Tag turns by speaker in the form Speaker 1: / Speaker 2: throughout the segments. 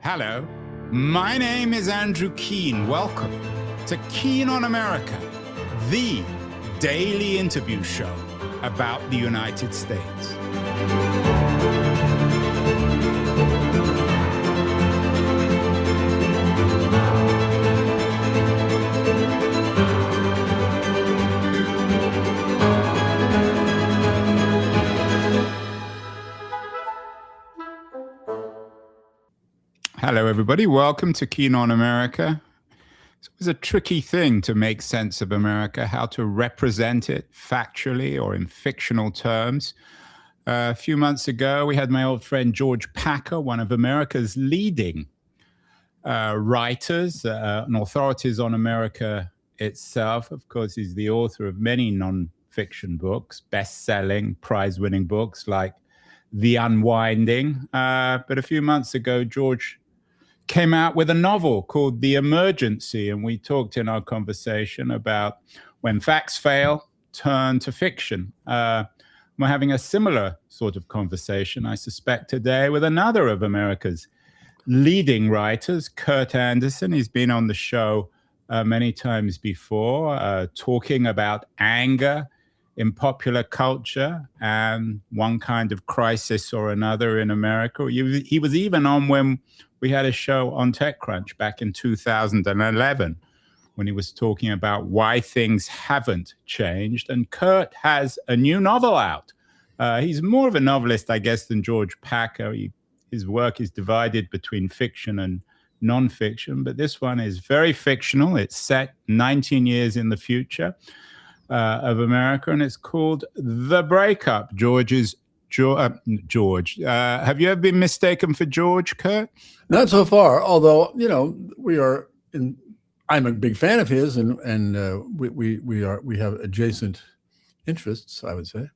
Speaker 1: Hello, my name is Andrew Keane. Welcome to Keane on America, the daily interview show about the United States. Hello, everybody. Welcome to Keane on America. It was a tricky thing to make sense of America, how to represent it factually or in fictional terms. A few months ago, we had my old friend George Packer, one of America's leading writers and authorities on America itself. Of course, he's the author of many nonfiction books, best-selling, prize-winning books like The Unwinding. But a few months ago, George came out with a novel called The Emergency, and we talked in our conversation about when facts fail, turn to fiction. We're having a similar sort of conversation, I suspect, today with another of America's leading writers, Kurt Andersen. He's been on the show many times before, talking about anger in popular culture and one kind of crisis or another in America. He was even on when we had a show on TechCrunch back in 2011 when he was talking about why things haven't changed. And Kurt has a new novel out. He's more of a novelist, I guess, than George Packer. His work is divided between fiction and nonfiction, but this one is very fictional. It's set 19 years in the future of America, and it's called The Breakup. George. Have you ever been mistaken for George, Kurt?
Speaker 2: Not so far, although, I'm a big fan of his, and we have adjacent interests, I would say.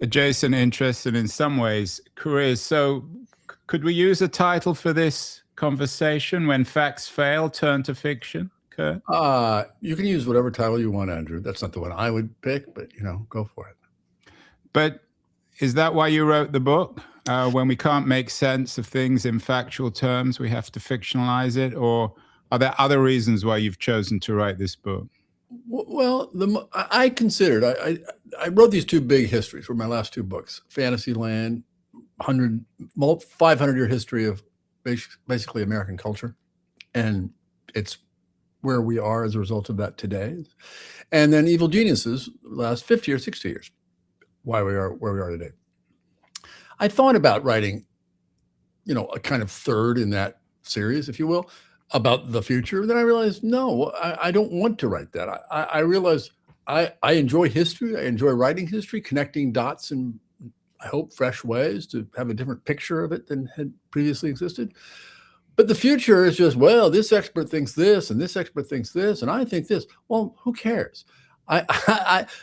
Speaker 1: Adjacent interests, and in some ways, careers. So could we use a title for this conversation, When Facts Fail, Turn to Fiction, Kurt?
Speaker 2: You can use whatever title you want, Andrew. That's not the one I would pick, but, go for it.
Speaker 1: But is that why you wrote the book? When we can't make sense of things in factual terms, we have to fictionalize it? Or are there other reasons why you've chosen to write this book?
Speaker 2: Well, I considered, I wrote these two big histories for my last two books, Fantasyland, 500-year history of basically American culture. And it's where we are as a result of that today. And then Evil Geniuses, the last 50 or 60 years. Why we are where we are today. I thought about writing, a kind of third in that series, if you will, about the future. Then I realized, no, I don't want to write that. I realized I enjoy history. I enjoy writing history, connecting dots in, I hope, fresh ways to have a different picture of it than had previously existed. But the future is just, well, this expert thinks this, and this expert thinks this, and I think this. Well, who cares?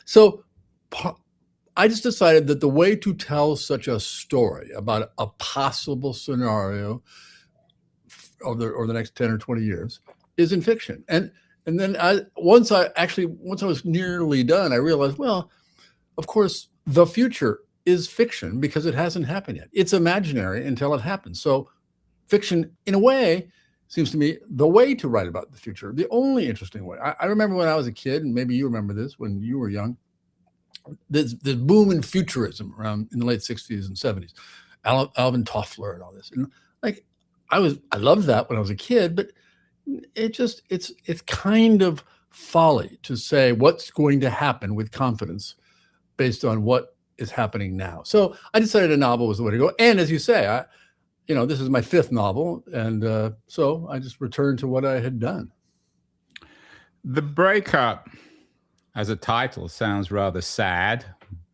Speaker 2: So I just decided that the way to tell such a story about a possible scenario over the next 10 or 20 years is in fiction. And then once I was nearly done, I realized, well, of course, the future is fiction because it hasn't happened yet. It's imaginary until it happens. So fiction, in a way, seems to me the way to write about the future, the only interesting way. I remember when I was a kid, and maybe you remember this when you were young, this boom in futurism around in the late 60s and 70s, Alvin Toffler and all this. And I loved that when I was a kid, but it's kind of folly to say what's going to happen with confidence based on what is happening now. So I decided a novel was the way to go. And as you say, this is my fifth novel. And so I just returned to what I had done.
Speaker 1: The Breakup, as a title, sounds rather sad,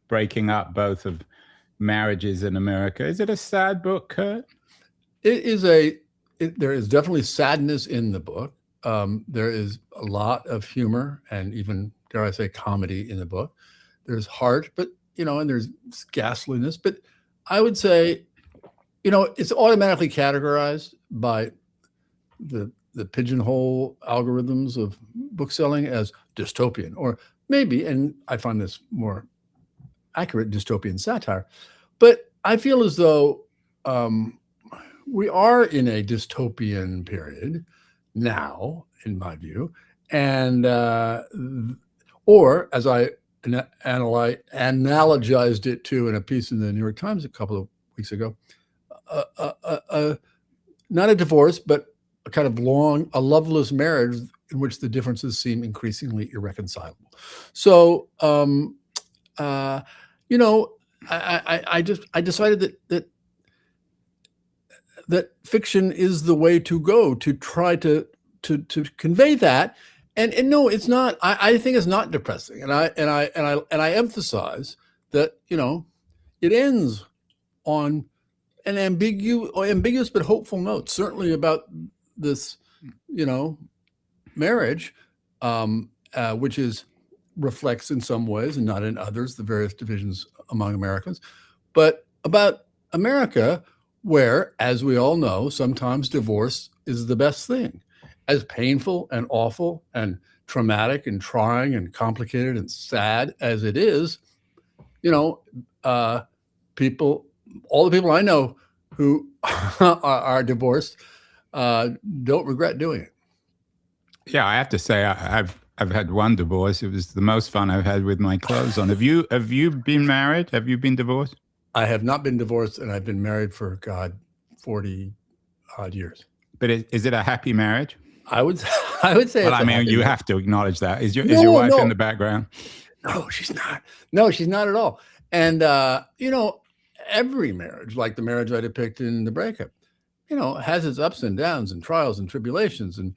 Speaker 1: breaking up both of marriages in America. Is it a sad book, Kurt?
Speaker 2: There is definitely sadness in the book. There is a lot of humor and even, dare I say, comedy in the book. There's heart, but, and there's ghastliness. But I would say, it's automatically categorized by the pigeonhole algorithms of bookselling as dystopian, or maybe, and I find this more accurate, dystopian satire. But I feel as though we are in a dystopian period now, in my view, and or as I analogized it to in a piece in the New York Times a couple of weeks ago, not a divorce, but a kind of a loveless marriage in which the differences seem increasingly irreconcilable. So, I decided that fiction is the way to go to try to convey that. And no, it's not. I think it's not depressing, and I emphasize that it ends on an ambiguous but hopeful note. Certainly about this, marriage, which reflects in some ways and not in others the various divisions among Americans, but about America, where, as we all know, sometimes divorce is the best thing. As painful and awful and traumatic and trying and complicated and sad as it is, all the people I know who are divorced don't regret doing it.
Speaker 1: Yeah, I have to say I've had one divorce. It was the most fun I've had with my clothes on. Have you been married? Have you been divorced?
Speaker 2: I have not been divorced, and I've been married for 40 odd years.
Speaker 1: But is it a happy marriage?
Speaker 2: I would say.
Speaker 1: Well, I mean, you have to acknowledge that. Is your wife in the background?
Speaker 2: No, she's not. No, she's not at all. And every marriage, like the marriage I depict in The Breakup, has its ups and downs and trials and tribulations, and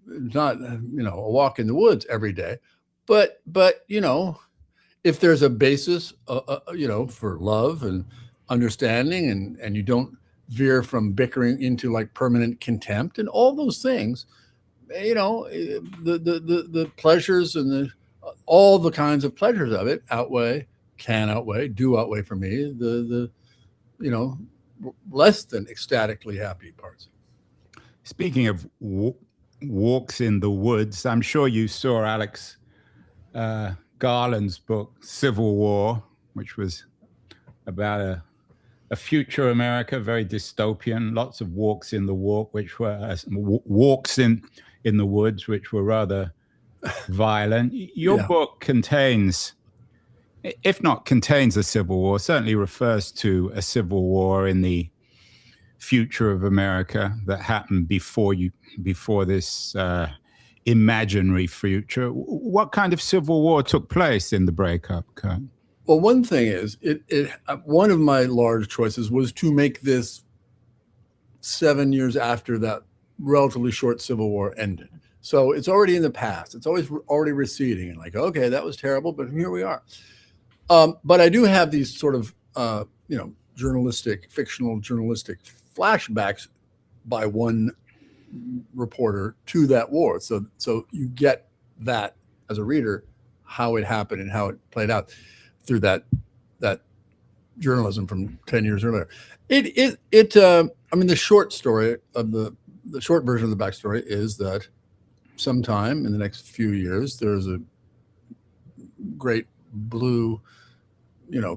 Speaker 2: it's not a walk in the woods every day. But if there's a basis, for love and understanding, and you don't veer from bickering into like permanent contempt and all those things, the pleasures and all the kinds of pleasures of it can outweigh for me the less than ecstatically happy parts.
Speaker 1: Speaking of walks in the woods, I'm sure you saw Alex Garland's book Civil War, which was about a future America, very dystopian. Lots of walks in the which were walks in the woods, which were rather violent. Your book contains, if not contains a civil war, certainly refers to a civil war in the future of America that happened before this imaginary future. What kind of civil war took place in The Breakup, Kurt?
Speaker 2: Well, one thing is, one of my large choices was to make this 7 years after that relatively short Civil War ended. So it's already in the past. It's already receding, and like, okay, that was terrible, but here we are. But I do have these sort of, fictional journalistic flashbacks by one reporter to that war. So you get that as a reader, how it happened and how it played out through that journalism from 10 years earlier. The short story of the short version of the backstory is that sometime in the next few years, there's a great blue,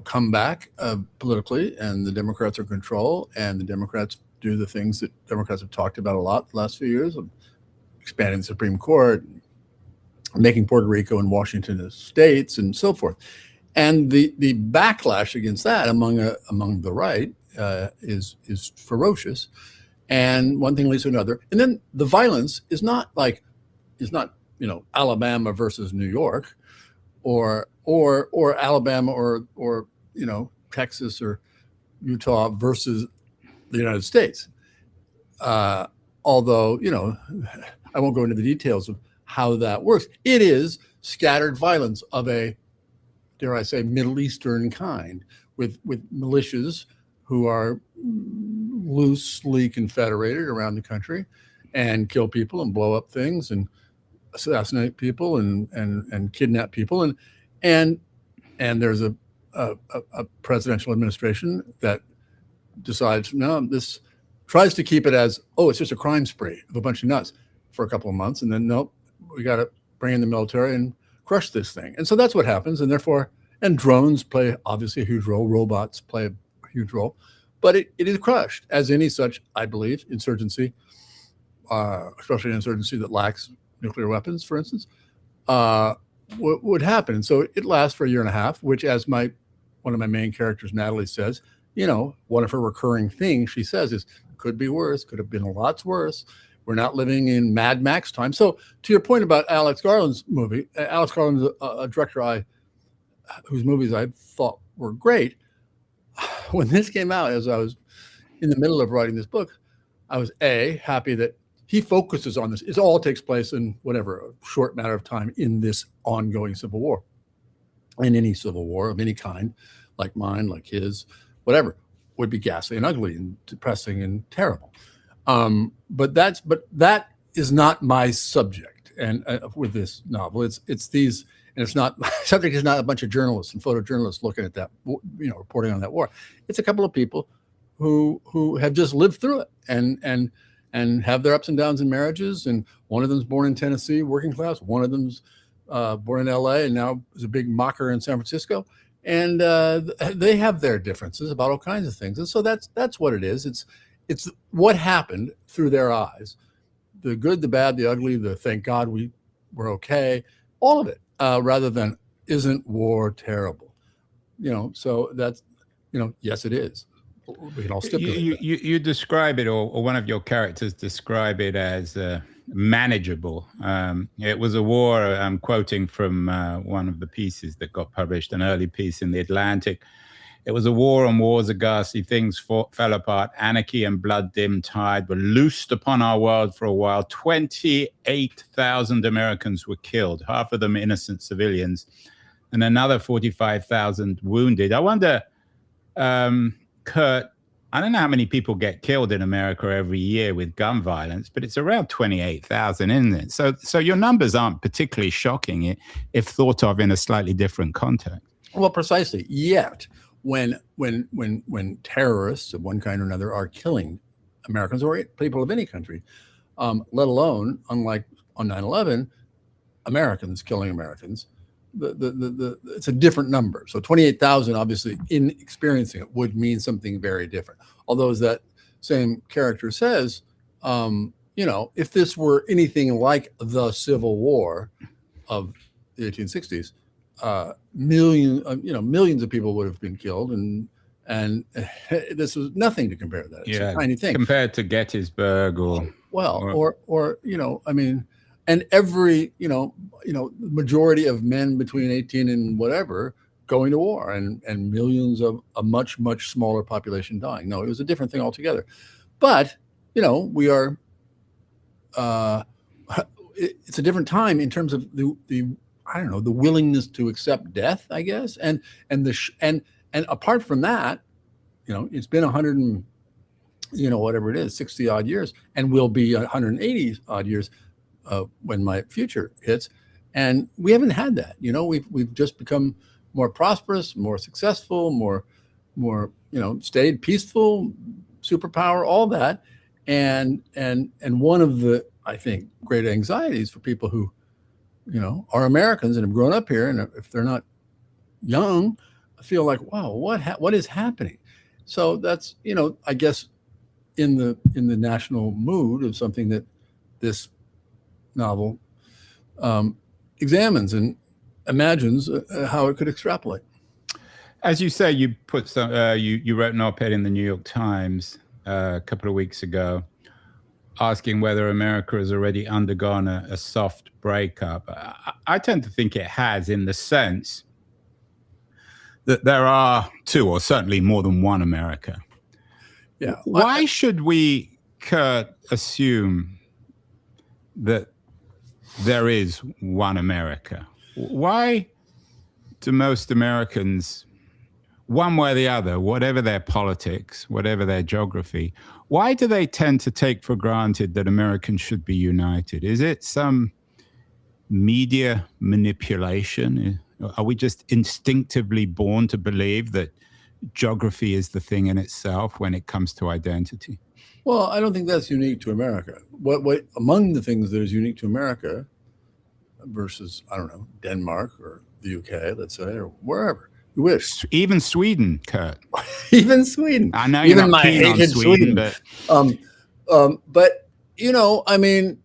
Speaker 2: comeback politically, and the Democrats are in control, and the Democrats do the things that Democrats have talked about a lot the last few years, of expanding the Supreme Court, making Puerto Rico and Washington as states, and so forth. And the backlash against that among the right is ferocious, and one thing leads to another. And then the violence is not Alabama versus New York, or Alabama or Texas or Utah versus the United States. Although I won't go into the details of how that works. It is scattered violence of a, dare I say, Middle Eastern kind, with militias who are loosely confederated around the country and kill people and blow up things and assassinate people and kidnap people, and there's a presidential administration that decides, no, this tries to keep it as, it's just a crime spree of a bunch of nuts for a couple of months, and then nope, we got to bring in the military and crush this thing. And so that's what happens. And therefore, and drones play obviously a huge role, robots play a huge role, but it is crushed, as any such, I believe, insurgency, especially an insurgency that lacks nuclear weapons, for instance, would happen. And so it lasts for a year and a half, which, as one of my main characters, Natalie, says, one of her recurring things she says is, could be worse, could have been a lot worse. We're not living in Mad Max time. So to your point about Alex Garland's movie, Alex Garland's a director whose movies I thought were great. When this came out, as I was in the middle of writing this book, I was happy that he focuses on this. It all takes place in whatever, a short matter of time in this ongoing civil war. And any civil war of any kind, like mine, like his, whatever, would be ghastly and ugly and depressing and terrible. But that is not my subject. And with this novel, it's these, and it's not, subject is not a bunch of journalists and photojournalists looking at that, reporting on that war. It's a couple of people who have just lived through it and have their ups and downs in marriages. And one of them's born in Tennessee, working class. One of them's born in LA and now is a big mocker in San Francisco. And they have their differences about all kinds of things. And so that's what it is. It's what happened through their eyes, the good, the bad, the ugly, the thank God we're okay, all of it, rather than isn't war terrible? So that's, yes, it is. We can all stipulate
Speaker 1: you describe it, or one of your characters describe it as manageable. It was a war, I'm quoting from one of the pieces that got published, an early piece in The Atlantic. It was a war on wars, a ghastly things fell apart. Anarchy and blood-dimmed tide were loosed upon our world for a while. 28,000 Americans were killed, half of them innocent civilians, and another 45,000 wounded. I wonder, Kurt, I don't know how many people get killed in America every year with gun violence, but it's around 28,000, isn't it? So your numbers aren't particularly shocking if thought of in a slightly different context.
Speaker 2: Well, precisely. Yet, when terrorists of one kind or another are killing Americans or people of any country, let alone, unlike on 9/11, Americans killing Americans, it's a different number. So 28,000, obviously, in experiencing it, would mean something very different. Although, as that same character says, if this were anything like the Civil War of the 1860s, millions of people would have been killed, and this was nothing to compare to that. It's a tiny thing
Speaker 1: compared to Gettysburg
Speaker 2: and every majority of men between 18 and whatever going to war, and millions of a much smaller population dying. No, it was a different thing altogether. But we are. It's a different time in terms of the willingness to accept death, I guess, and apart from that, it's been 100 and whatever it is, 60 odd years, and will be 180 odd years when my future hits, and we haven't had that. We've just become more prosperous, more successful, more stayed peaceful, superpower, all that, and one of the, I think, great anxieties for people who are Americans and have grown up here, and if they're not young, feel like, wow, what is happening? So that's, I guess, in the national mood of something that this novel examines and imagines how it could extrapolate.
Speaker 1: As you say, you put some. You wrote an op-ed in the New York Times a couple of weeks ago, asking whether America has already undergone a soft breakup. I tend to think it has, in the sense that there are two, or certainly more than one America.
Speaker 2: Yeah.
Speaker 1: Why should we, Kurt, assume that there is one America? Why do most Americans, one way or the other, whatever their politics, whatever their geography, why do they tend to take for granted that Americans should be united? Is it some media manipulation? Are we just instinctively born to believe that geography is the thing in itself when it comes to identity?
Speaker 2: Well, I don't think that's unique to America. What among the things that is unique to America versus, I don't know, Denmark or the UK, let's say, or wherever, You wish.
Speaker 1: Even Sweden, Kurt.
Speaker 2: Even Sweden.
Speaker 1: I know you're
Speaker 2: Even
Speaker 1: not
Speaker 2: my
Speaker 1: keen on
Speaker 2: hated
Speaker 1: Sweden, but
Speaker 2: but I mean,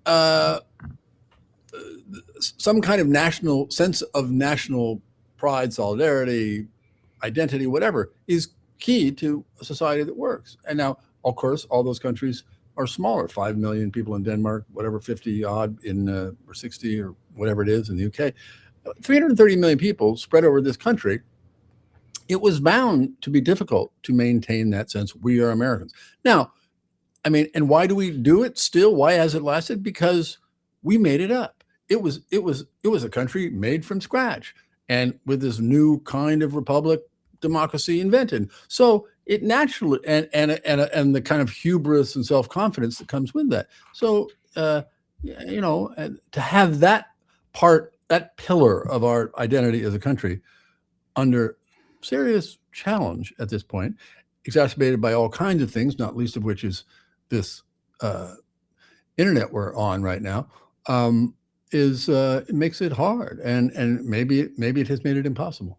Speaker 2: some kind of national sense of national pride, solidarity, identity, whatever, is key to a society that works. And now, of course, all those countries are smaller. 5 million people in Denmark, whatever, 50 odd in or 60 or whatever it is in the UK. 330 million people spread over this country. It was bound to be difficult to maintain that sense. We are Americans. Now, I mean, and why do we do it still? Why has it lasted? Because we made it up. It was a country made from scratch, and with this new kind of republic democracy invented. So it naturally and the kind of hubris and self-confidence that comes with that. So to have that part, that pillar of our identity as a country under serious challenge at this point, exacerbated by all kinds of things, not least of which is this internet we're on right now, it makes it hard, and maybe it has made it impossible.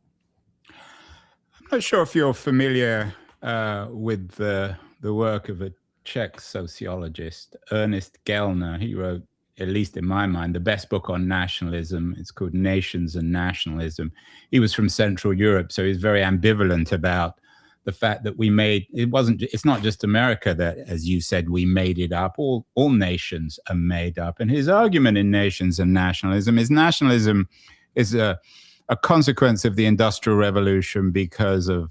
Speaker 1: I'm not sure if you're familiar with the work of a Czech sociologist, Ernest Gellner. He wrote, at least in my mind, the best book on nationalism. It's called Nations and Nationalism. He was from Central Europe, so he's very ambivalent about the fact that it's not just America that, as you said, we made it up. All nations are made up. And his argument in Nations and Nationalism is a consequence of the Industrial Revolution because of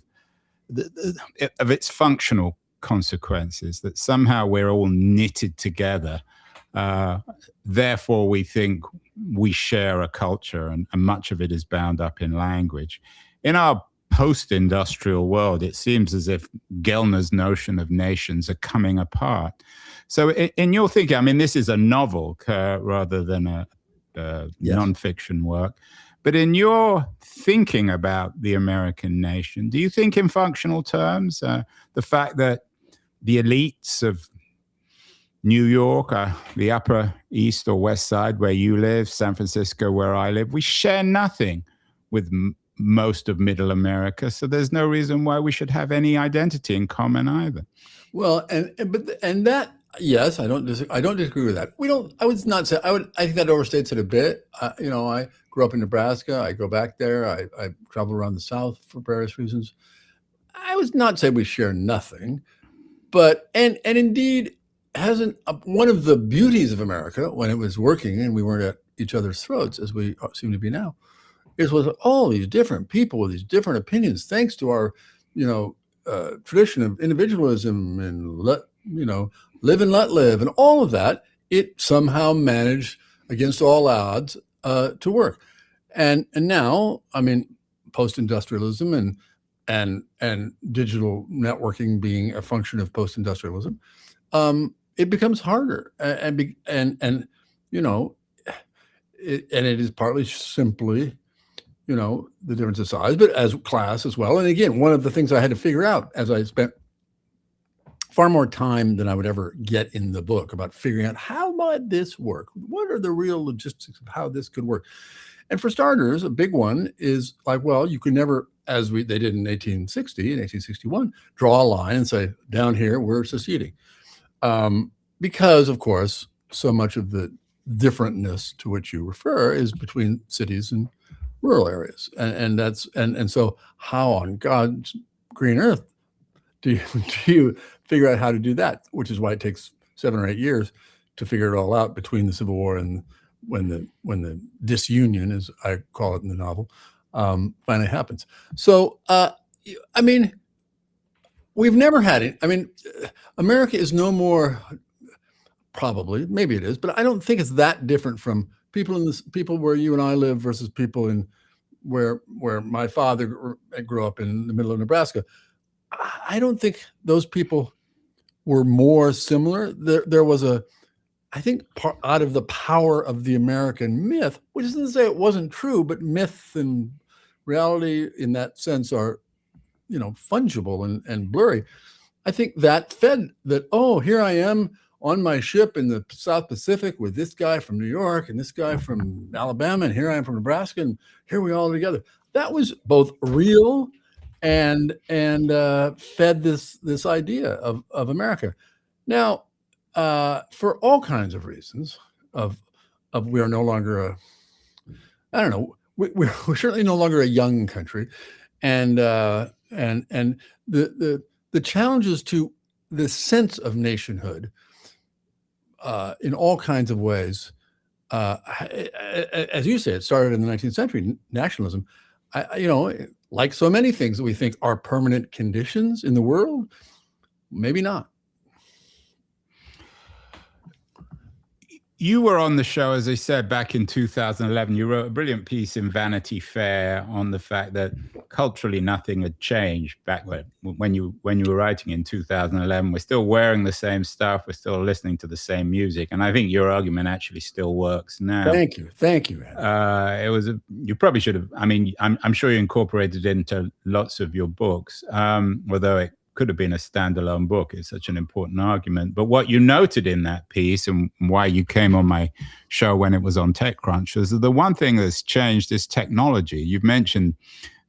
Speaker 1: its functional consequences, that somehow we're all knitted together. Therefore, we think we share a culture, and much of it is bound up in language. In our post-industrial world, it seems as if Gellner's notion of nations are coming apart. So in your thinking, I mean, this is a novel rather than a nonfiction work, but in your thinking about the American nation, do you think in functional terms? The fact that the elites of New York, the Upper East or West Side where you live, San Francisco where I live, we share nothing with most of Middle America, so there's no reason why we should have any identity in common either.
Speaker 2: Well, and that, yes, I don't disagree with that. I think that overstates it a bit. I grew up in Nebraska. I go back there. I travel around the South for various reasons. I would not say we share nothing, but and indeed, hasn't one of the beauties of America when it was working and we weren't at each other's throats as we seem to be now, is with all these different people with these different opinions, thanks to our, tradition of individualism and live and let live and all of that, it somehow managed against all odds to work. And now, I mean, post-industrialism and digital networking being a function of post-industrialism, it becomes harder, and it is partly simply, the difference of size, but as class as well. And again, one of the things I had to figure out as I spent far more time than I would ever get in the book about figuring out how might this work? What are the real logistics of how this could work? And for starters, a big one is like, well, you can never, as they did in 1860 and 1861, draw a line and say, down here, we're seceding. Because, of course, so much of the differentness to which you refer is between cities and rural areas, and so how on God's green earth do you figure out how to do that? Which is why it takes 7 or 8 years to figure it all out between the Civil War and when the disunion, as I call it in the novel, finally happens. So, I mean, we've never had it. I mean, America is no more. Probably, maybe it is, but I don't think it's that different from people where you and I live versus people in where my father grew up in the middle of Nebraska. I don't think those people were more similar. There was I think out of the power of the American myth, which isn't to say it wasn't true, but myth and reality in that sense are, fungible and blurry. I think that fed that, oh, here I am on my ship in the South Pacific with this guy from New York and this guy from Alabama, and here I am from Nebraska, and here we all are together. That was both real and fed this idea of America. Now, for all kinds of reasons, of we are no longer I don't know, we're certainly no longer a young country, and the challenges to the sense of nationhood in all kinds of ways. As you say, it started in the 19th century, nationalism. Like so many things that we think are permanent conditions in the world, maybe not.
Speaker 1: You were on the show, as I said, back in 2011. You wrote a brilliant piece in Vanity Fair on the fact that culturally nothing had changed back when you were writing in 2011. We're still wearing the same stuff. We're still listening to the same music. And I think your argument actually still works now.
Speaker 2: Thank you.
Speaker 1: You probably should have. I mean, I'm sure you incorporated it into lots of your books, although it could have been a standalone book. It's such an important argument. But what you noted in that piece, and why you came on my show when it was on TechCrunch, is that the one thing that's changed is technology. You've mentioned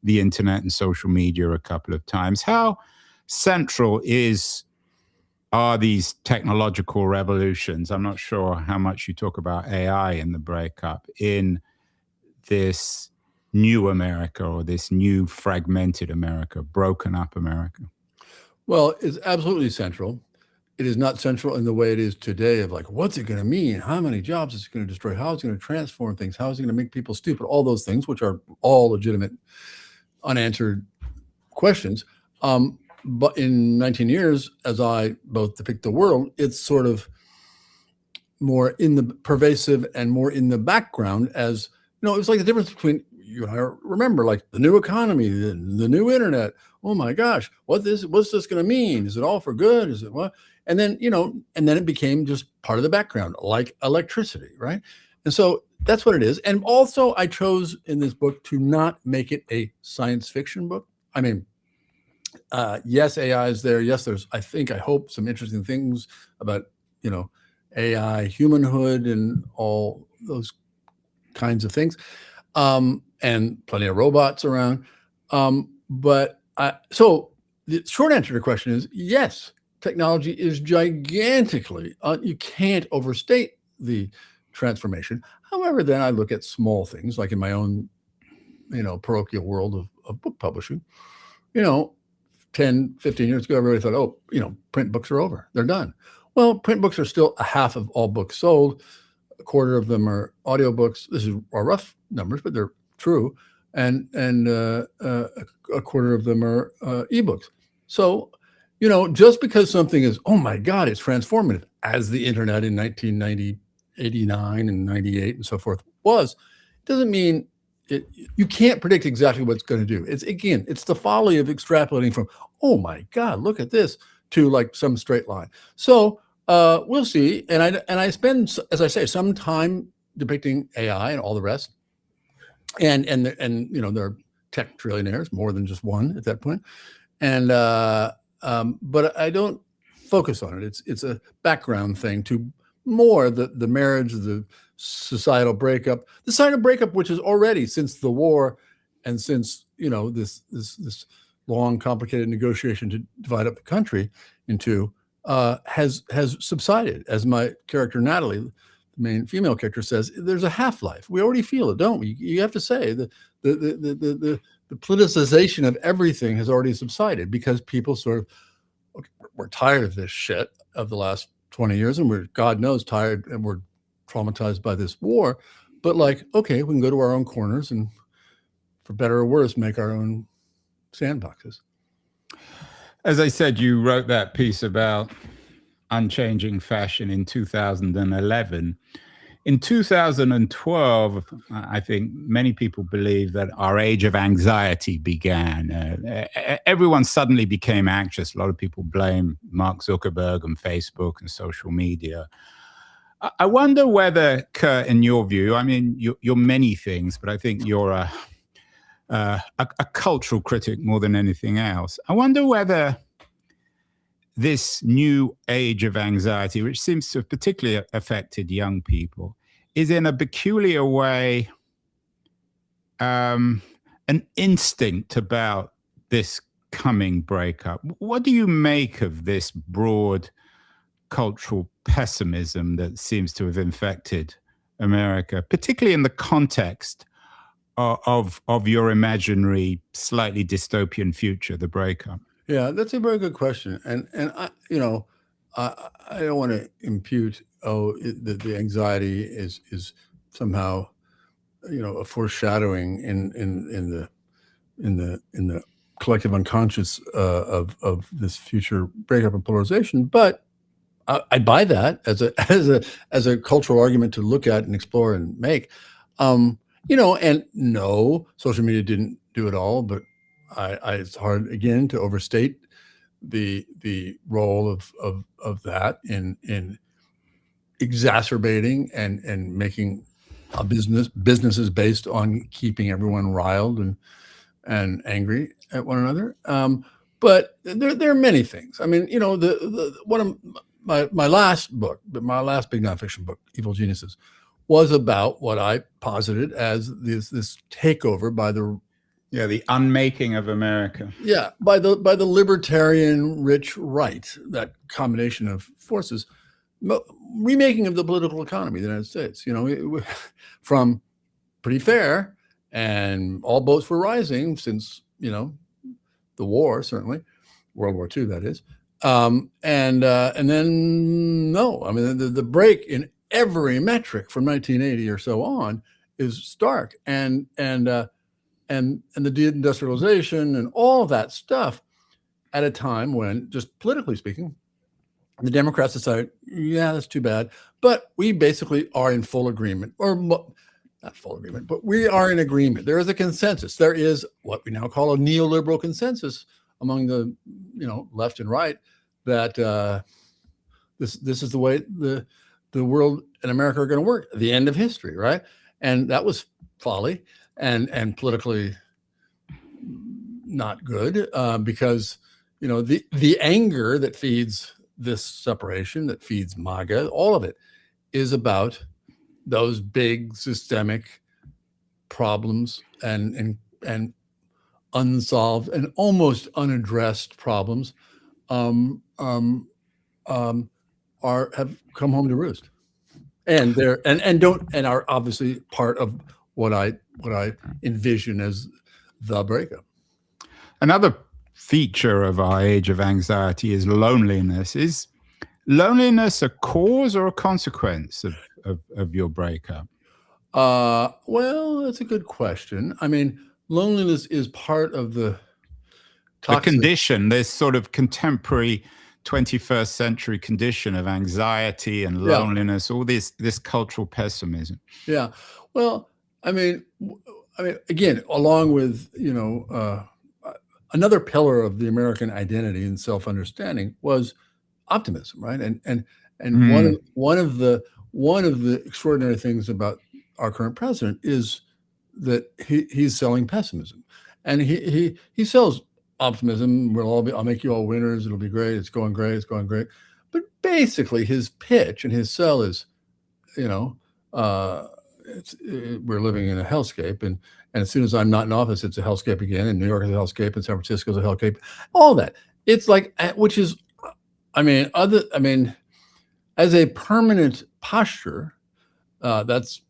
Speaker 1: the internet and social media a couple of times. How central are these technological revolutions? I'm not sure how much you talk about AI in the breakup in this new America, or this new fragmented America, broken up America.
Speaker 2: Well, it's absolutely central. It is not central in the way it is today of like, what's it going to mean? How many jobs is it going to destroy? How is it going to transform things? How is it going to make people stupid? All those things, which are all legitimate, unanswered questions. But in 19 years, as I both depict the world, it's sort of more in the pervasive and more in the background. As you know, it's like the difference between, you and I remember, like the new economy, the new internet. Oh my gosh, what's this going to mean? Is it all for good? Is it what? And then, and then it became just part of the background, like electricity, right? And so that's what it is. And also, I chose in this book to not make it a science fiction book. I mean, yes, AI is there. Yes, there's, I hope, some interesting things about, AI, humanhood, and all those kinds of things. And plenty of robots around. So the short answer to the question is yes, technology is gigantically, you can't overstate the transformation. However, then I look at small things like in my own, parochial world of book publishing, 10, 15 years ago, everybody thought, print books are over. They're done. Well, print books are still a half of all books sold. A quarter of them are audiobooks. This are rough numbers, but they're true. And a quarter of them are ebooks. So, just because something is, oh my God, it's transformative, as the internet in 1990, 89 and 98 and so forth was, doesn't mean you can't predict exactly what it's going to do. It's the folly of extrapolating from, oh my God, look at this, to like some straight line. So we'll see. And I spend, as I say, some time depicting AI and all the rest. And there are tech trillionaires, more than just one at that point. And but I don't focus on it. It's a background thing to more the marriage, the societal breakup, which is already, since the war and since this long, complicated negotiation to divide up the country in two, has subsided. As my character Natalie, the main female character, says, there's a half-life. We already feel it, don't we? You have to say the politicization of everything has already subsided, because people sort of, okay, we're tired of this shit of the last 20 years, and we're, God knows, tired, and we're traumatized by this war. But like, okay, we can go to our own corners and, for better or worse, make our own sandboxes.
Speaker 1: As I said, you wrote that piece about unchanging fashion in 2011. In 2012, I think many people believe that our age of anxiety began. Everyone suddenly became anxious. A lot of people blame Mark Zuckerberg and Facebook and social media. I wonder whether, Kurt, in your view, I mean, you're many things, but I think you're a cultural critic more than anything else. I wonder whether this new age of anxiety, which seems to have particularly affected young people, is in a peculiar way an instinct about this coming breakup. What do you make of this broad cultural pessimism that seems to have infected America, particularly in the context of your imaginary, slightly dystopian future, the breakup?
Speaker 2: Yeah, that's a very good question, and I, I don't want to impute the anxiety is somehow a foreshadowing in the collective unconscious of this future breakup and polarization, but I buy that as a cultural argument to look at and explore and make. And no, social media didn't do it all, but it's hard again to overstate the role of that in exacerbating and making a businesses based on keeping everyone riled and angry at one another. But there are many things. I mean, the one of my last book, my last big nonfiction book, Evil Geniuses, was about what I posited as this takeover by the
Speaker 1: unmaking of America.
Speaker 2: Yeah, by the libertarian rich right, that combination of forces, remaking of the political economy of the United States. From pretty fair, and all boats were rising since the war, certainly World War II, that is. And then no, I mean the break in every metric from 1980 or so on is stark, and the deindustrialization and all of that stuff at a time when, just politically speaking, the Democrats decided, yeah, that's too bad, but we basically are in full agreement, or not full agreement, but we are in agreement. There is a consensus. There is what we now call a neoliberal consensus among the left and right that this is the way the world and America are going to work. The end of history, right? And that was folly and politically not good, because the anger that feeds this separation, that feeds MAGA, all of it is about those big systemic problems and unsolved and almost unaddressed problems have come home to roost, and are obviously part of what I envision as the breakup.
Speaker 1: Another feature of our age of anxiety is loneliness. Is loneliness a cause or a consequence of your breakup?
Speaker 2: Well, that's a good question. I mean, loneliness is part of the
Speaker 1: condition. There's sort of contemporary 21st century condition of anxiety and loneliness, all this cultural pessimism.
Speaker 2: Yeah. Well, I mean, again, along with, another pillar of the American identity and self-understanding was optimism, right? And one of the extraordinary things about our current president is that he's selling pessimism, and he sells optimism. I'll make you all winners. It'll be great. It's going great. It's going great. But basically, his pitch and his sell is, we're living in a hellscape, and as soon as I'm not in office, it's a hellscape again. And New York is a hellscape, and San Francisco is a hellscape. All that. It's like, which is, as a permanent posture, that's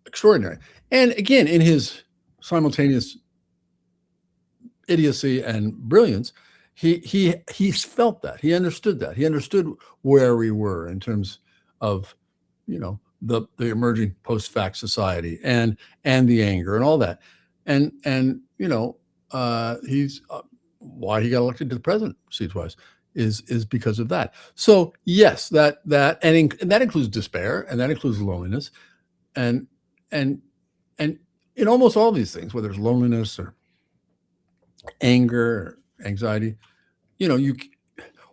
Speaker 2: extraordinary. And again, in his simultaneous idiocy and brilliance, he felt that, he understood that, he understood where we were in terms of the emerging post-fact society and the anger and all that, and he's why he got elected to the presidency twice is because of that. So yes, that includes despair, and that includes loneliness, and in almost all these things, whether it's loneliness or anger or anxiety,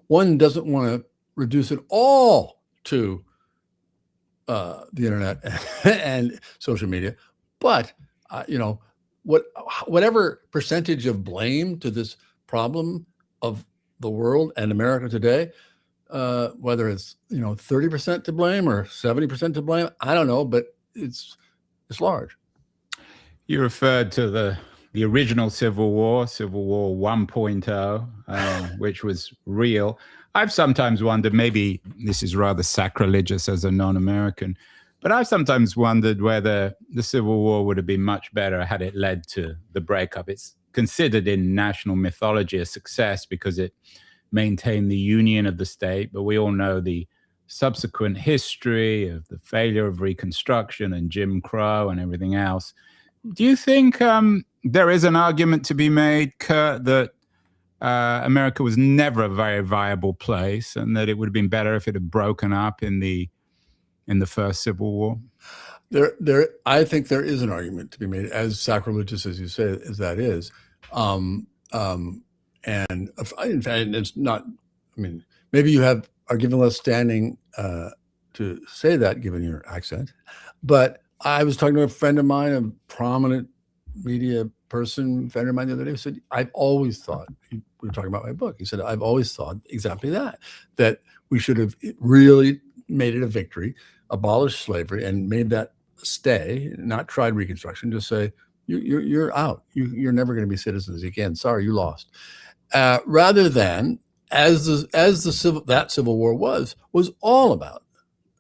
Speaker 2: one doesn't want to reduce it all to the internet and social media, but whatever percentage of blame to this problem of the world and America today, whether it's 30% to blame or 70% to blame, I don't know, but it's large.
Speaker 1: You referred to the the original Civil War, Civil War 1.0, which was real. I've sometimes wondered, maybe this is rather sacrilegious as a non-American, but I've sometimes wondered whether the Civil War would have been much better had it led to the breakup. It's considered in national mythology a success because it maintained the union of the state, but we all know the subsequent history of the failure of Reconstruction and Jim Crow and everything else. Do you think there is an argument to be made, Kurt, that America was never a very viable place and that it would have been better if it had broken up in the first Civil War?
Speaker 2: I think there is an argument to be made, as sacrilegious as you say as that is. And in fact, it's not, I mean, maybe you are given less standing to say that given your accent, but I was talking to a friend of mine, a prominent media person, friend of mine the other day, who said, I've always thought, we were talking about my book, he said, I've always thought exactly that we should have really made it a victory, abolished slavery and made that stay, not tried Reconstruction, just say, you're out. You're never going to be citizens again. Sorry, you lost. Rather than, that Civil War was all about,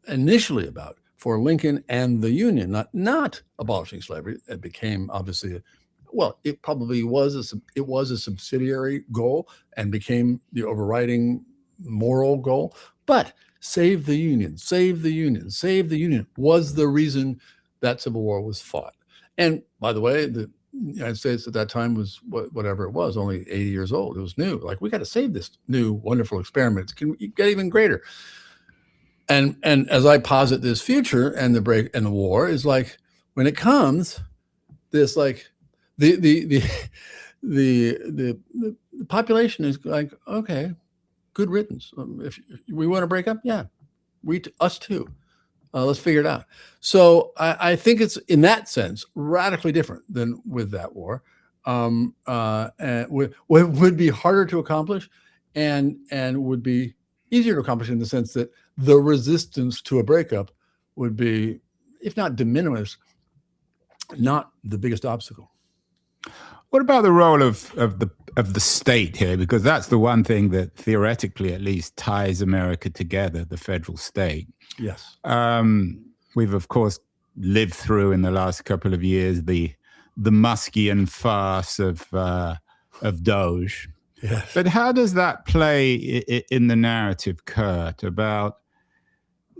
Speaker 2: initially about, for Lincoln and the Union, not abolishing slavery. It became obviously, it probably was a subsidiary goal and became the overriding moral goal. But save the Union, save the Union, save the Union was the reason that Civil War was fought. And by the way, the United States at that time was whatever it was, only 80 years old. It was new. Like, we got to save this new wonderful experiment. It can get even greater. And as I posit this future and the break and the war is like, when it comes, this like the population is like, okay, good riddance. If we want to break up, yeah, us too. Let's figure it out. So I think it's, in that sense, radically different than with that war. And would be harder to accomplish, and would be easier to accomplish in the sense that the resistance to a breakup would be, if not de minimis, not the biggest obstacle.
Speaker 1: What about the role of the state here? Because that's the one thing that theoretically, at least, ties America together, the federal state.
Speaker 2: Yes.
Speaker 1: We've, of course, lived through in the last couple of years the Muskian farce of Doge.
Speaker 2: Yes.
Speaker 1: But how does that play in the narrative, Kurt, about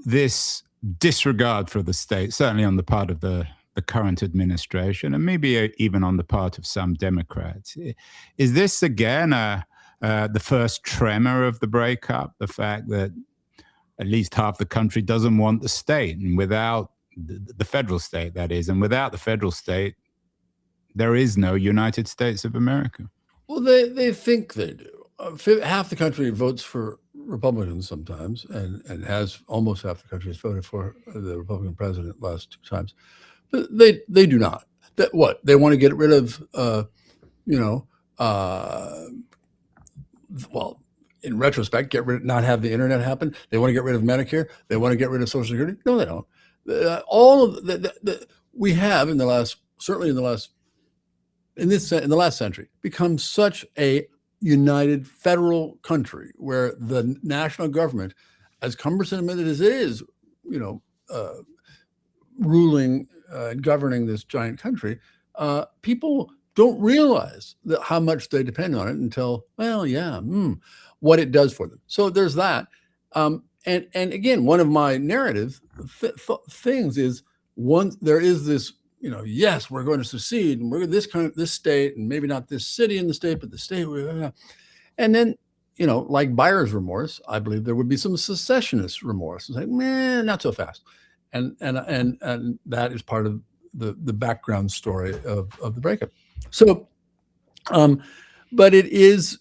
Speaker 1: this disregard for the state, certainly on the part of the current administration, and maybe even on the part of some Democrats? Is this, again, the first tremor of the breakup, the fact that at least half the country doesn't want the state, and without the federal state, that is, and without the federal state, there is no United States of America?
Speaker 2: Well, they think they do. Half the country votes for Republicans sometimes, and has almost half the country has voted for the Republican president last two times. But they do not. What they want to get rid of, well, in retrospect, not have the internet happen. They want to get rid of Medicare. They want to get rid of Social Security. No, they don't. All of we have in the last century become such a united federal country where the national government, as cumbersome as it is, ruling and governing this giant country, people don't realize how much they depend on it until, what it does for them. So there's that. And again, one of my narrative things is, there is this, yes, we're going to secede, and we're this state, and maybe not this city in the state, but the state. And then, like buyer's remorse, I believe there would be some secessionist remorse. It's like, not so fast. And that is part of the background story of the breakup. So, but it is,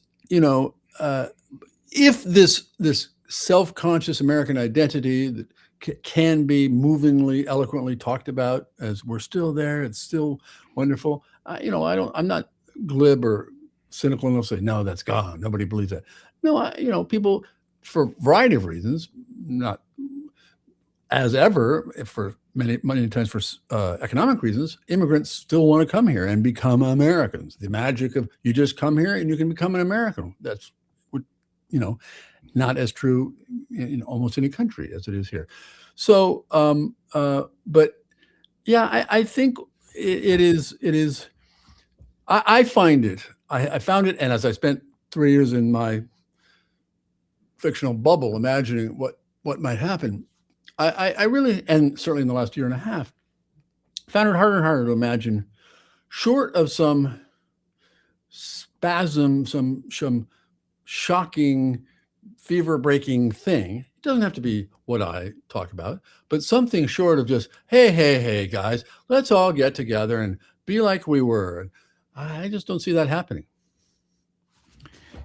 Speaker 2: if this self-conscious American identity that can be movingly, eloquently talked about as we're still there, it's still wonderful. I'm not glib or cynical enough to say, no, that's gone. Nobody believes that. No, people, for a variety of reasons, not as ever, for many times for economic reasons, immigrants still want to come here and become Americans. The magic of you just come here and you can become an American. That's what, not as true in almost any country as it is here. So, but yeah, I think it is. I find it. I found it, and as I spent 3 years in my fictional bubble, imagining what might happen, I really, and certainly in the last year and a half, found it harder and harder to imagine, short of some spasm, some shocking, fever-breaking thing. It doesn't have to be what I talk about, but something short of just, hey, guys, let's all get together and be like we were. I just don't see that happening.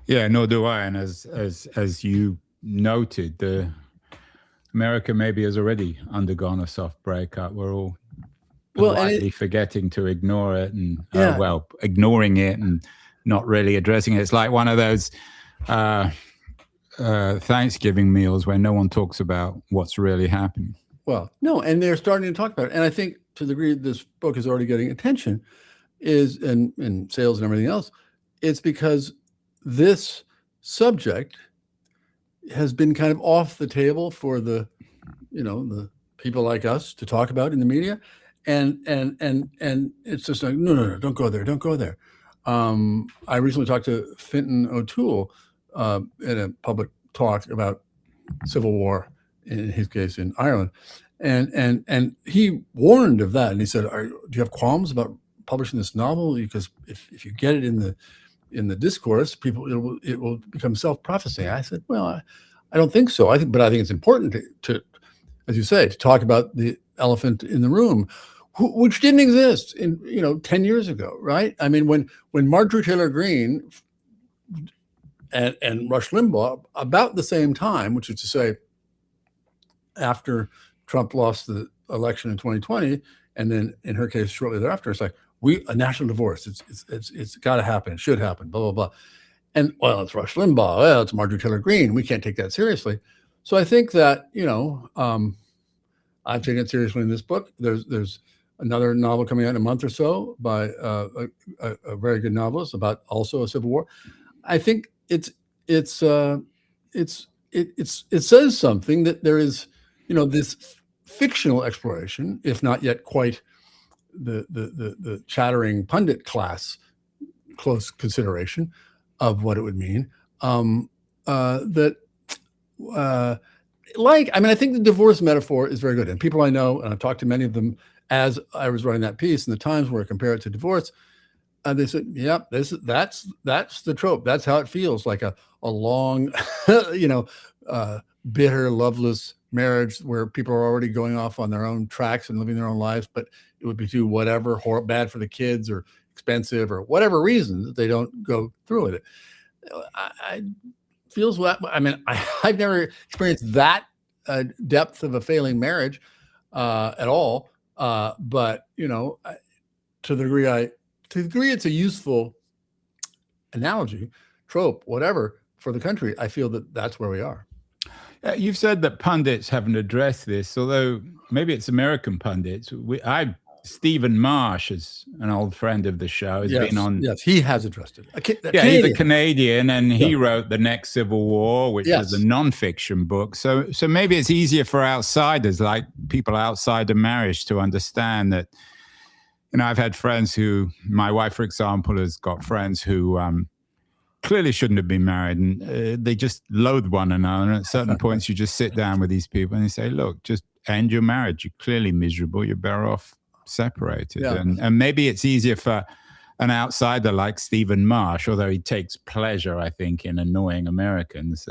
Speaker 1: Yeah, nor do I. And as you noted, America maybe has already undergone a soft breakup. We're all politely forgetting to ignore it, and ignoring it and not really addressing it. It's like one of those Thanksgiving meals where no one talks about what's really happening.
Speaker 2: Well, no, and they're starting to talk about it. And I think to the degree this book is already getting attention and sales and everything else, it's because this subject has been kind of off the table for the people like us to talk about in the media. And it's just like, no, don't go there. I recently talked to Fintan O'Toole in a public talk about civil war, in his case in Ireland, and he warned of that, and he said, do you have qualms about publishing this novel? Because if you get it in the discourse, people it will become self-prophecy. I said, well, I don't think so. But I think it's important to, as you say, to talk about the elephant in the room, which didn't exist 10 years ago, right? I mean, when Marjorie Taylor Greene and Rush Limbaugh, about the same time, which is to say, after Trump lost the election in 2020, and then in her case shortly thereafter, it's like, a national divorce. It's got to happen. It should happen. Blah blah blah. And it's Rush Limbaugh. Well, it's Marjorie Taylor Greene. We can't take that seriously. So I think that I've taken it seriously in this book. There's another novel coming out in a month or so by a very good novelist about also a civil war. I think it says something that there is this fictional exploration, if not yet quite the chattering pundit class close consideration of what it would mean. I think the divorce metaphor is very good, and people I know, and I've talked to many of them as I was writing that piece in the Times where I compare it to divorce, they said, "Yep, that's the trope. That's how it feels, like a long, bitter, loveless marriage where people are already going off on their own tracks and living their own lives, but it would be too whatever, bad for the kids or expensive or whatever reason that they don't go through with it." I've never experienced that depth of a failing marriage at all. But to the degree it's a useful analogy, trope, whatever for the country, I feel that that's where we are.
Speaker 1: You've said that pundits haven't addressed this, although maybe it's American pundits. Stephen Marsh is an old friend of the show. Has been on.
Speaker 2: Yes, he has addressed it.
Speaker 1: He's a Canadian, and he wrote The Next Civil War, which is a nonfiction book. So maybe it's easier for outsiders, like people outside of marriage, to understand that. I've had friends my wife, for example, has got friends who clearly shouldn't have been married, and they just loathe one another. And at certain points, you just sit down with these people and you say, "Look, just end your marriage. You're clearly miserable. You're better off separated."
Speaker 2: Yeah.
Speaker 1: And maybe it's easier for an outsider like Stephen Marsh, although he takes pleasure, I think, in annoying Americans.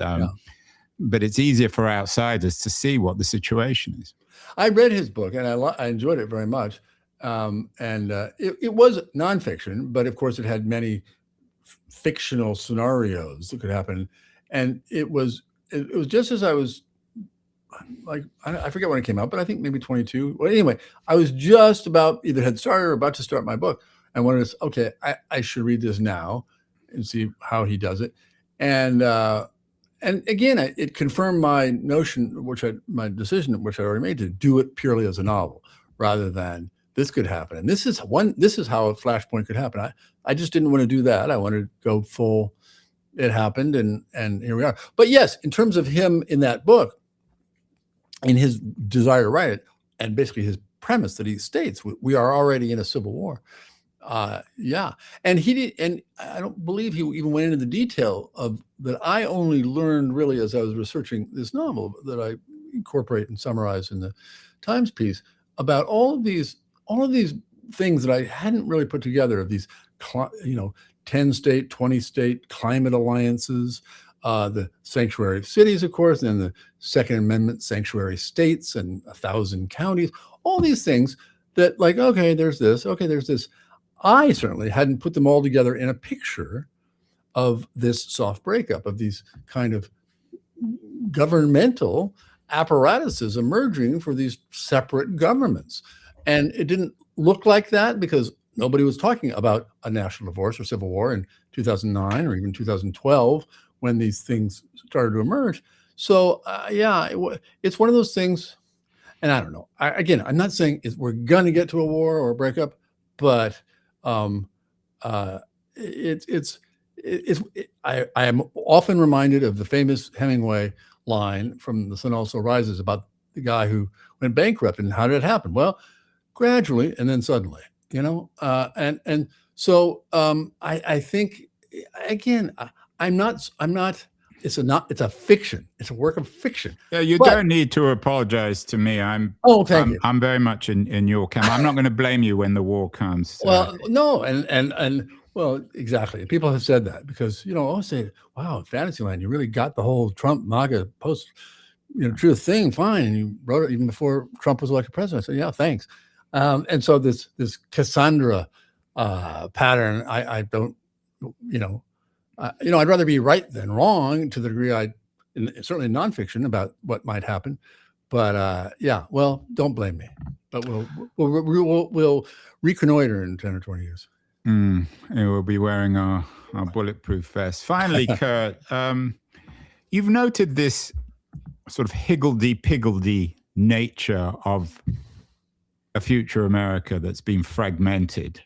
Speaker 1: But it's easier for outsiders to see what the situation is.
Speaker 2: I read his book and I enjoyed it very much. It was nonfiction, but of course it had many fictional scenarios that could happen. And it was just as I was like, I forget when it came out, but I think maybe 22. Well, anyway, I was just about either had started or about to start my book. I wanted to, okay, I should read this now and see how he does it. And and again, it confirmed my notion, my decision, which I already made, to do it purely as a novel, rather than this could happen. And this is how a Flashpoint could happen. I just didn't want to do that. I wanted to go full. It happened, and here we are. But yes, in terms of him in that book, in his desire to write it, and basically his premise that he states, we are already in a civil war. Yeah. And he did, and I don't believe he even went into the detail of that. I only learned really as I was researching this novel, that I incorporate and summarize in the Times piece, about all of these things that I hadn't really put together, of these, 10 state, 20 state climate alliances, the sanctuary cities, of course, and the Second Amendment sanctuary states, and 1,000 counties, all these things that, like, okay, there's this, okay, there's this. I certainly hadn't put them all together in a picture of this soft breakup, of these kind of governmental apparatuses emerging for these separate governments. And it didn't look like that, because nobody was talking about a national divorce or civil war in 2009 or even 2012, when these things started to emerge. So yeah, it's one of those things. And I don't know. I'm not saying we're going to get to a war or a breakup, but I am often reminded of the famous Hemingway line from The Sun Also Rises, about the guy who went bankrupt, and how did it happen? Well, gradually, and then suddenly, and so I think, again, I'm not. It's a fiction. It's a work of fiction.
Speaker 1: Yeah, you don't need to apologize to me.
Speaker 2: Thank you.
Speaker 1: I'm very much in your camp. I'm not going to blame you when the war comes. So.
Speaker 2: Well, no, and well, exactly. People have said that, because I'll say, wow, Fantasyland, you really got the whole Trump MAGA post, truth thing, fine, and you wrote it even before Trump was elected president. I said, yeah, thanks. And so this Cassandra pattern, I don't, I'd rather be right than wrong, to the degree certainly in nonfiction, about what might happen. But yeah, well, don't blame me. But we'll reconnoiter in 10 or 20 years.
Speaker 1: We'll be wearing our bulletproof vest. Finally, Kurt, you've noted this sort of higgledy-piggledy nature of a future America that's been fragmented.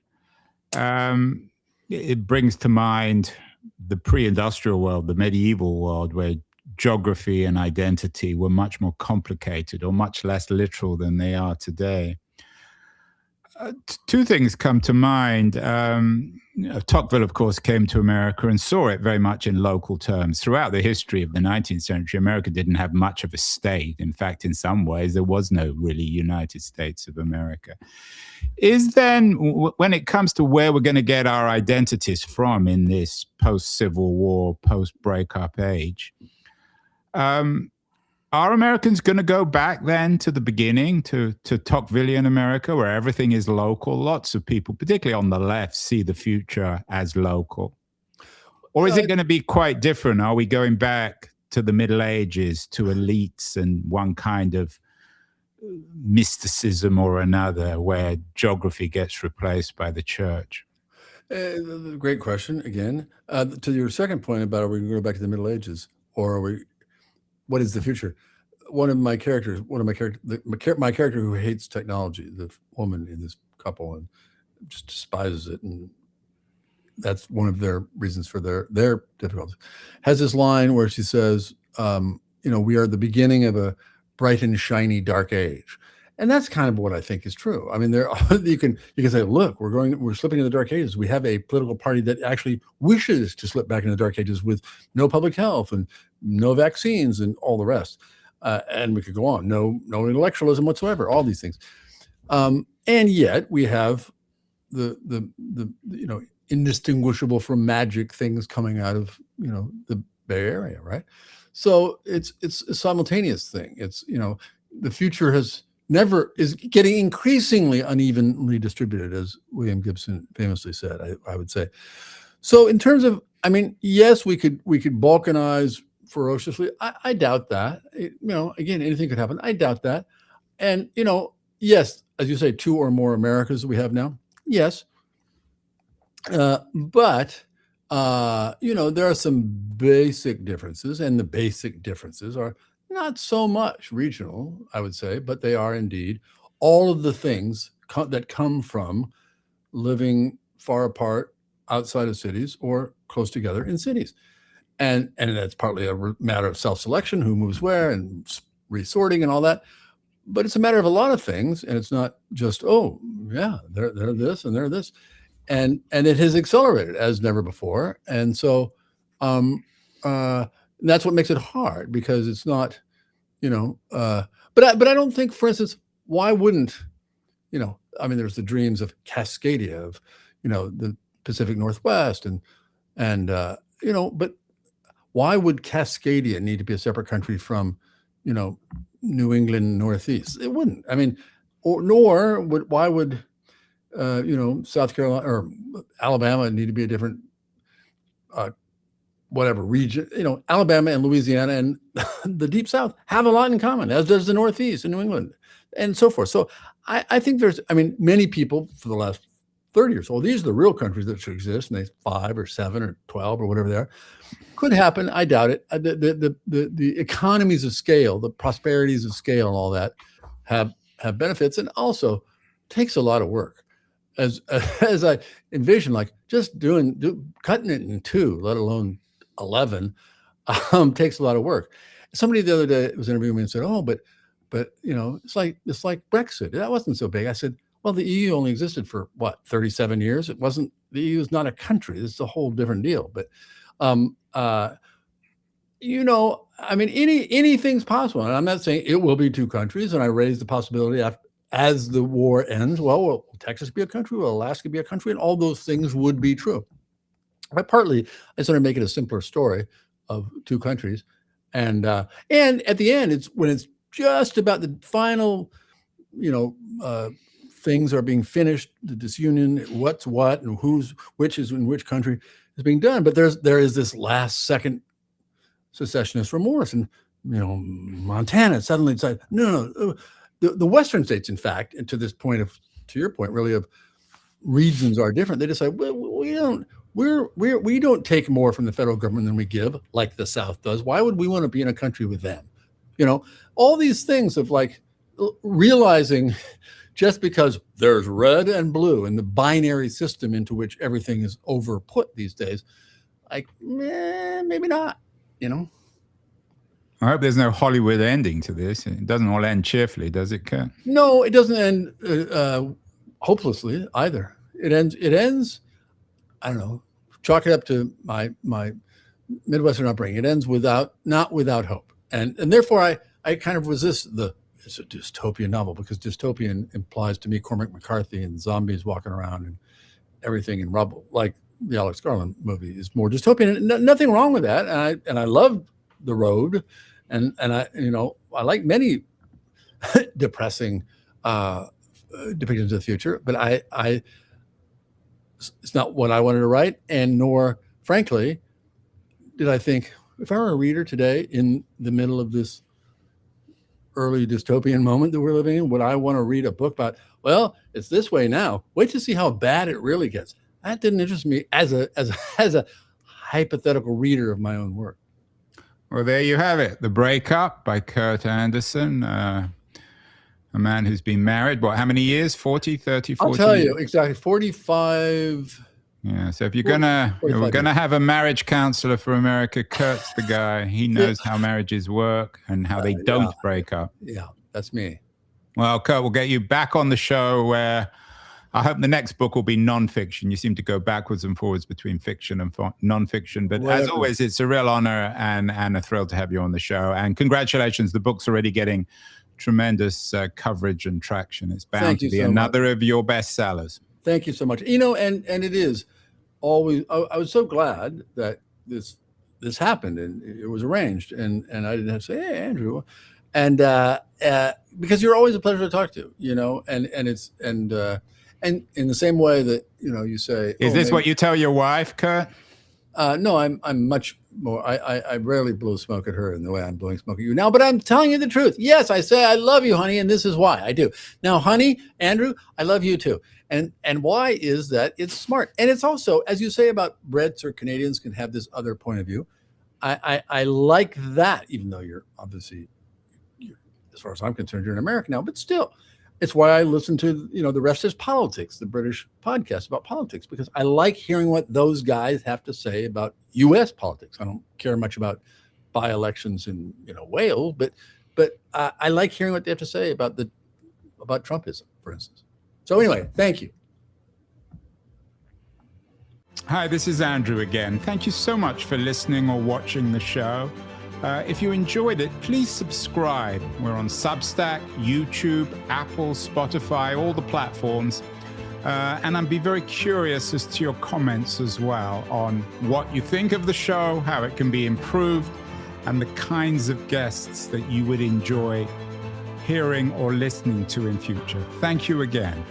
Speaker 1: It brings to mind the pre-industrial world, the medieval world, where geography and identity were much more complicated, or much less literal than they are today. Two things come to mind. Tocqueville, of course, came to America and saw it very much in local terms. Throughout the history of the 19th century, America didn't have much of a state. In fact, in some ways, there was no really United States of America. Is then, when it comes to where we're going to get our identities from in this post-Civil War, post-breakup age, are Americans going to go back then to the beginning, to Tocquevillian America, where everything is local? Lots of people, particularly on the left, see the future as local. Or is it going to be quite different? Are we going back to the Middle Ages, to elites and one kind of mysticism or another, where geography gets replaced by the church?
Speaker 2: Great question. Again, to your second point about, are we going to go back to the Middle Ages, or what is the future? My character who hates technology, the woman in this couple, and just despises it, and that's one of their reasons for their difficulties, has this line where she says, we are the beginning of a bright and shiny dark age. And that's kind of what I think is true. I mean, you can say, look, we're slipping into the dark ages. We have a political party that actually wishes to slip back into the dark ages, with no public health and no vaccines and all the rest. And we could go on. No intellectualism whatsoever. All these things. And yet we have the indistinguishable from magic things coming out of the Bay Area, right? So it's a simultaneous thing. It's the future is getting increasingly unevenly distributed, as William Gibson famously said, I would say. So in terms of, yes, we could balkanize ferociously. I doubt that. Again, anything could happen. I doubt that. And yes, as you say, 2 or more Americas we have now. Yes, but There are some basic differences, and the basic differences are not so much regional, I would say, but they are indeed all of the things that come from living far apart outside of cities or close together in cities. And that's partly a matter of self-selection, who moves where, and resorting and all that. But it's a matter of a lot of things, and it's not just, oh, yeah, they're this and they're this. And it has accelerated as never before. And so that's what makes it hard, because it's not, but I don't think, for instance, why wouldn't, there's the dreams of Cascadia, of, the Pacific Northwest, but why would Cascadia need to be a separate country from, New England Northeast? It wouldn't. I mean, why would South Carolina or Alabama need to be a different whatever region? Alabama and Louisiana and the Deep South have a lot in common, as does the Northeast and New England, and so forth. So I think many people for the last 30 or so, these are the real countries that should exist, and they 5 or 7 or 12 or whatever they are. Could happen. I doubt it. The economies of scale, the prosperities of scale, and all that have benefits, and also takes a lot of work. As I envision, like just cutting it in 2, let alone 11, takes a lot of work. Somebody the other day was interviewing me and said, "Oh, but it's like Brexit. That wasn't so big." I said, "Well, the EU only existed for what, 37 years? It wasn't. The EU is not a country. This is a whole different deal." But anything's possible. And I'm not saying it will be 2 countries. And I raised the possibility as the war ends, will Texas be a country? Will Alaska be a country? And all those things would be true. But partly, I sort of make it a simpler story of 2 countries. And at the end, it's when it's just about the final, things are being finished, the disunion, what's what, and which is in which country is being done. But there is this last second secessionist remorse, and Montana suddenly decided, no. The Western states, in fact, and to your point, really, of regions are different. They decide, well, we don't take more from the federal government than we give, like the South does. Why would we want to be in a country with them? All these things of like realizing just because there's red and blue in the binary system into which everything is overput these days, like, maybe not,
Speaker 1: I hope there's no Hollywood ending to this. It doesn't all end cheerfully, does it, Kurt?
Speaker 2: No, it doesn't end hopelessly either. It ends, I don't know, chalk it up to my Midwestern upbringing. It ends not without hope. And therefore I kind of resist it's a dystopian novel, because dystopian implies to me Cormac McCarthy and zombies walking around and everything in rubble. Like the Alex Garland movie is more dystopian, and nothing wrong with that. And I love The Road, and I like many depressing depictions of the future, but it's not what I wanted to write, and nor, frankly, did I think, if I were a reader today in the middle of this early dystopian moment that we're living in, would I want to read a book about, well, it's this way now, wait to see how bad it really gets? That didn't interest me as a hypothetical reader of my own work.
Speaker 1: Well, there you have it. The Breakup by Kurt Andersen, a man who's been married, how many years? 40, 30, 40?
Speaker 2: I'll tell you, exactly, 45.
Speaker 1: Yeah, so if we're gonna have a marriage counselor for America, Kurt's the guy. He knows how marriages work and how they don't break up.
Speaker 2: Yeah, that's me.
Speaker 1: Well, Kurt, we'll get you back on the show where I hope the next book will be nonfiction. You seem to go backwards and forwards between fiction and nonfiction. But as always, it's a real honor and a thrill to have you on the show. And congratulations, the book's already getting tremendous coverage and traction. It's bound to be another of your bestsellers.
Speaker 2: Thank you so much. And it is always, I was so glad that this happened and it was arranged, and I didn't have to say, "Hey, Andrew," and because you're always a pleasure to talk to, and in the same way that, you say,
Speaker 1: is this what you tell your wife, Kurt?
Speaker 2: No, I'm much more. I rarely blow smoke at her in the way I'm blowing smoke at you now. But I'm telling you the truth. Yes, I say I love you, honey, and this is why I do. Now, honey, Andrew, I love you too. And why is that? It's smart, and it's also, as you say about Brits or Canadians can have this other point of view. I like that, even though you're obviously, as far as I'm concerned, you're an American now, but still. It's why I listen to, The Rest is Politics, the British podcast about politics, because I like hearing what those guys have to say about U.S. politics. I don't care much about by-elections in Wales, but I like hearing what they have to say about Trumpism, for instance. So anyway, thank you.
Speaker 1: Hi, this is Andrew again. Thank you so much for listening or watching the show. If you enjoyed it, please subscribe. We're on Substack, YouTube, Apple, Spotify, all the platforms. And I'd be very curious as to your comments as well on what you think of the show, how it can be improved, and the kinds of guests that you would enjoy hearing or listening to in future. Thank you again.